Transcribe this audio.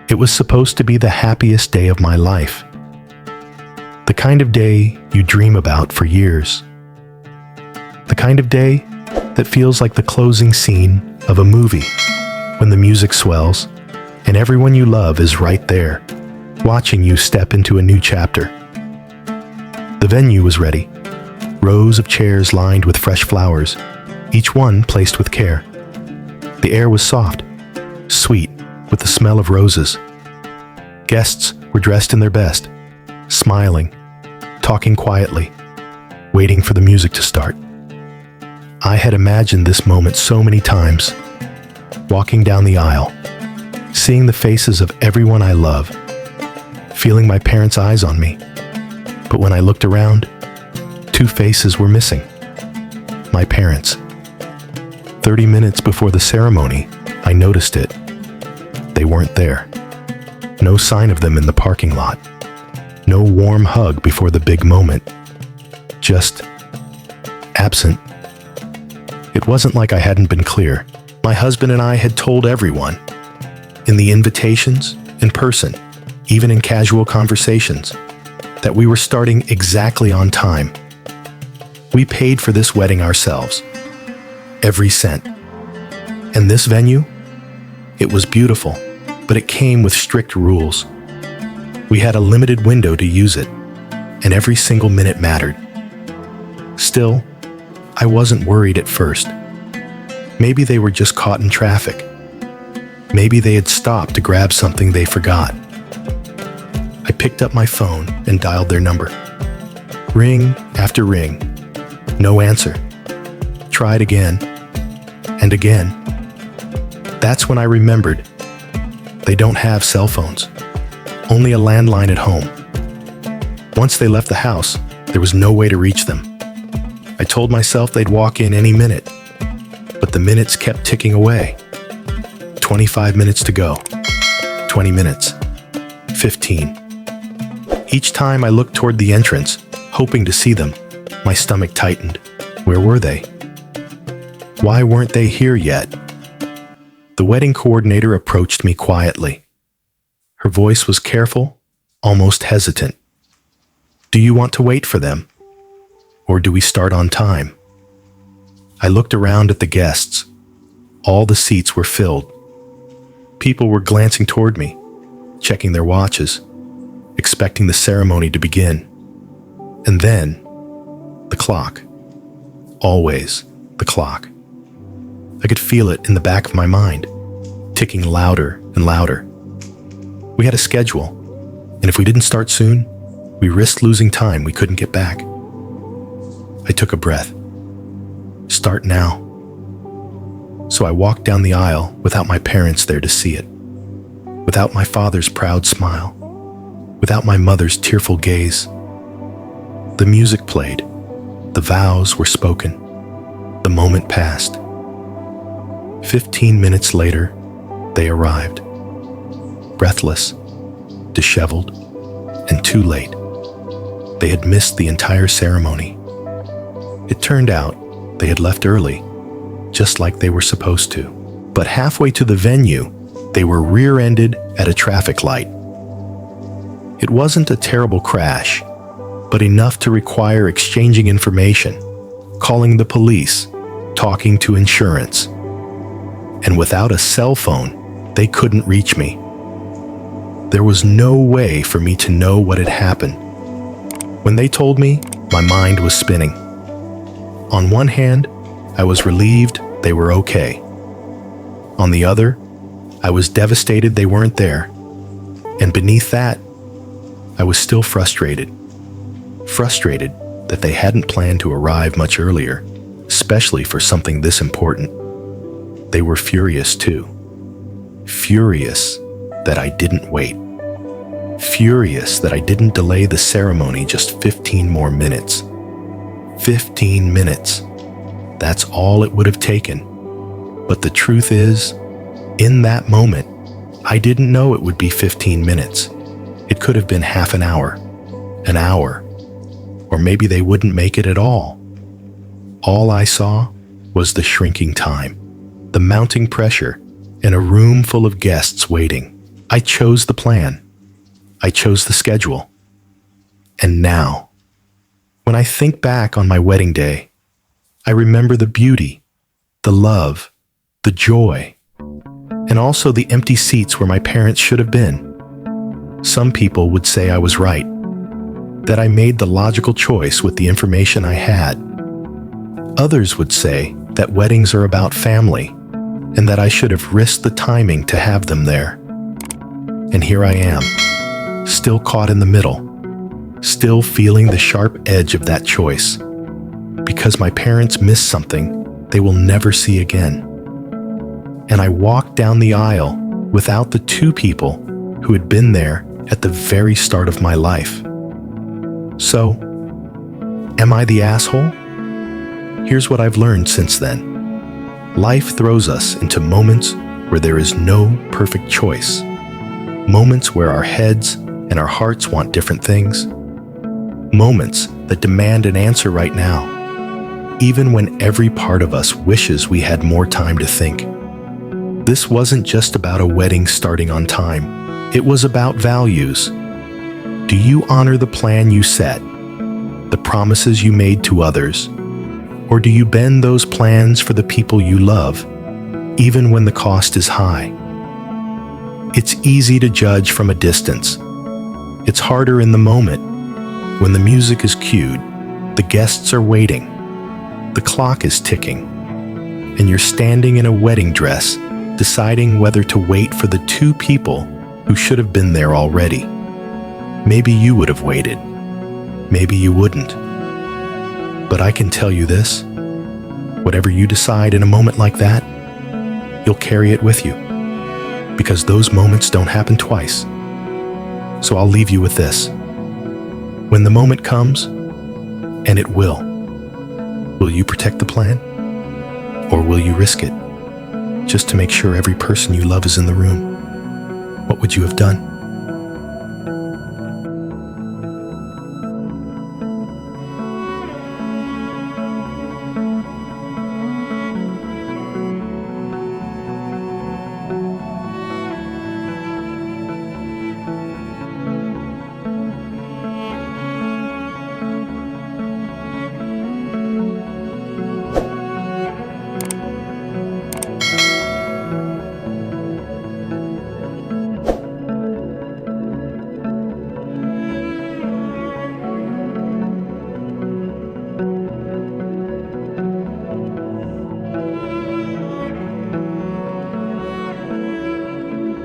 It was supposed to be the happiest day of my life. The kind of day you dream about for years. The kind of day that feels like the closing scene of a movie, when the music swells and everyone you love is right there, watching you step into a new chapter. The venue was ready. Rows of chairs lined with fresh flowers, each one placed with care. The air was soft, sweet, with the smell of roses. Guests were dressed in their best, smiling, talking quietly, waiting for the music to start. I had imagined this moment so many times, walking down the aisle, seeing the faces of everyone I love, feeling my parents' eyes on me. But when I looked around, two faces were missing. My parents. 30 minutes before the ceremony, I noticed it. They weren't there. No sign of them in the parking lot. No warm hug before the big moment. Just absent. It wasn't like I hadn't been clear. My husband and I had told everyone. In the invitations, in person, even in casual conversations, that we were starting exactly on time. We paid for this wedding ourselves. Every cent. And this venue? It was beautiful, but it came with strict rules. We had a limited window to use it, and every single minute mattered. Still, I wasn't worried at first. Maybe they were just caught in traffic. Maybe they had stopped to grab something they forgot. I picked up my phone and dialed their number. Ring after ring. No answer. Tried again and again. That's when I remembered. They don't have cell phones. Only a landline at home. Once they left the house, there was no way to reach them. I told myself they'd walk in any minute, but the minutes kept ticking away. 25 minutes to go. 20 minutes. 15. Each time I looked toward the entrance, hoping to see them, my stomach tightened. Where were they? Why weren't they here yet? The wedding coordinator approached me quietly. Her voice was careful, almost hesitant. Do you want to wait for them? Or do we start on time? I looked around at the guests. All the seats were filled. People were glancing toward me, checking their watches, expecting the ceremony to begin. And then, the clock. Always the clock. I could feel it in the back of my mind, ticking louder and louder. We had a schedule, and if we didn't start soon, we risked losing time we couldn't get back. I took a breath. Start now. So I walked down the aisle without my parents there to see it, without my father's proud smile, without my mother's tearful gaze. The music played. The vows were spoken. The moment passed. 15 minutes later, they arrived. Breathless, disheveled, and too late. They had missed the entire ceremony. It turned out they had left early, just like they were supposed to. But halfway to the venue, they were rear-ended at a traffic light. It wasn't a terrible crash, but enough to require exchanging information, calling the police, talking to insurance. And without a cell phone, they couldn't reach me. There was no way for me to know what had happened. When they told me, my mind was spinning. On one hand, I was relieved they were okay. On the other, I was devastated they weren't there. And beneath that, I was still frustrated. Frustrated that they hadn't planned to arrive much earlier, especially for something this important. They were furious too. Furious that I didn't wait. Furious that I didn't delay the ceremony just 15 more minutes. 15 minutes. That's all it would have taken. But the truth is, in that moment, I didn't know it would be 15 minutes. It could have been half an hour, or maybe they wouldn't make it at all. All I saw was the shrinking time, the mounting pressure, and a room full of guests waiting. I chose the plan. I chose the schedule. And now, when I think back on my wedding day, I remember the beauty, the love, the joy, and also the empty seats where my parents should have been. Some people would say I was right, that I made the logical choice with the information I had. Others would say that weddings are about family and that I should have risked the timing to have them there. And here I am, still caught in the middle, still feeling the sharp edge of that choice, because my parents missed something they will never see again. And I walked down the aisle without the two people who had been there at the very start of my life. So, am I the asshole? Here's what I've learned since then. Life throws us into moments where there is no perfect choice. Moments where our heads and our hearts want different things. Moments that demand an answer right now, even when every part of us wishes we had more time to think. This wasn't just about a wedding starting on time. It was about values. Do you honor the plan you set, the promises you made to others, or do you bend those plans for the people you love, even when the cost is high? It's easy to judge from a distance. It's harder in the moment, when the music is cued, the guests are waiting, the clock is ticking, and you're standing in a wedding dress, deciding whether to wait for the two people who should have been there already. Maybe you would have waited. Maybe you wouldn't. But I can tell you this, whatever you decide in a moment like that, you'll carry it with you, because those moments don't happen twice. So I'll leave you with this. When the moment comes, and it will you protect the plan? Or will you risk it, just to make sure every person you love is in the room? What would you have done?